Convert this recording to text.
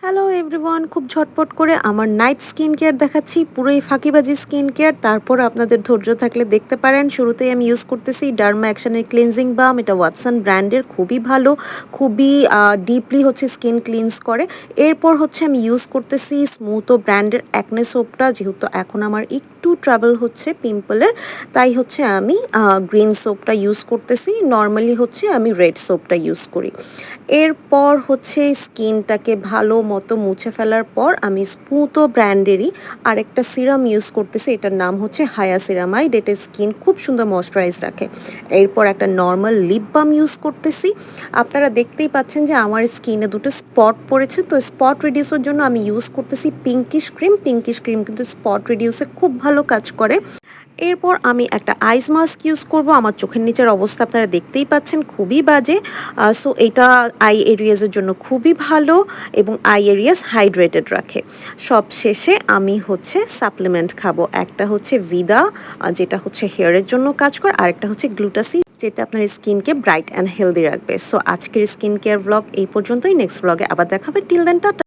Hello everyone, খুব ঝটপট করে আমার নাইট স্কিন কেয়ার দেখাচ্ছি, পুরোই ফাঁকিবাজি স্কিন কেয়ার। তারপর আপনাদের ধৈর্য থাকলে দেখতে পারেন। শুরুতেই আমি ইউজ করতেছি ডার্মা অ্যাকশনের ক্লিনজিং বাম। এটা ওয়াটসন ব্র্যান্ডের, খুবই ভালো, খুবই ডিপলি হচ্ছে স্কিন ক্লিনস করে। এরপর হচ্ছে আমি ইউজ করতেছি স্মুথো ব্র্যান্ডের অ্যাকনে সোপটা। যেহেতু এখন আমার একটু ট্রাবল হচ্ছে পিম্পলের, তাই হচ্ছে আমি গ্রিন সোপটা ইউজ করতেছি। নর্মালি হচ্ছে আমি রেড সোপটা ইউজ করি। এরপর হচ্ছে স্কিনটাকে ভালো মতো মুছে ফেলার পর আমি স্মুথো ব্র্যান্ডেরই আরেকটা সিরাম ইউজ করতেছি। এটার নাম হচ্ছে হায়াসিরামাইড। এটা স্কিন খুব সুন্দর ময়শ্চারাইজ রাখে। এরপর একটা নর্মাল লিপ বাম ইউজ করতেছি। আপনারা দেখতেই পাচ্ছেন যে আমার স্কিনে দুটো স্পট পড়েছে, তো স্পট রিডিউসের জন্য আমি ইউজ করতেছি পিঙ্কিশ ক্রিম। পিঙ্কিশ ক্রিম কিন্তু স্পট রিডিউসে খুব ভালো কাজ করে। এরপর আমি একটা আইস মাস্ক ইউজ করব। আমার চোখের নিচের অবস্থা আপনারা দেখতেই পাচ্ছেন, খুবই বাজে। সো এটা আই এরিয়াজের জন্য খুবই ভালো এবং আই এরিয়াস হাইড্রেটেড রাখে। সব শেষে আমি হচ্ছে সাপ্লিমেন্ট খাবো। একটা হচ্ছে ভিদা, যেটা হচ্ছে হেয়ারের জন্য কাজ করে, আরেকটা হচ্ছে গ্লুটাসি, যেটা আপনার স্কিনকে ব্রাইট অ্যান্ড হেলদি রাখবে। সো আজকের স্কিন কেয়ার ব্লগ এই পর্যন্তই। নেক্সট ব্লগে আবার দেখাবে। Till then tata.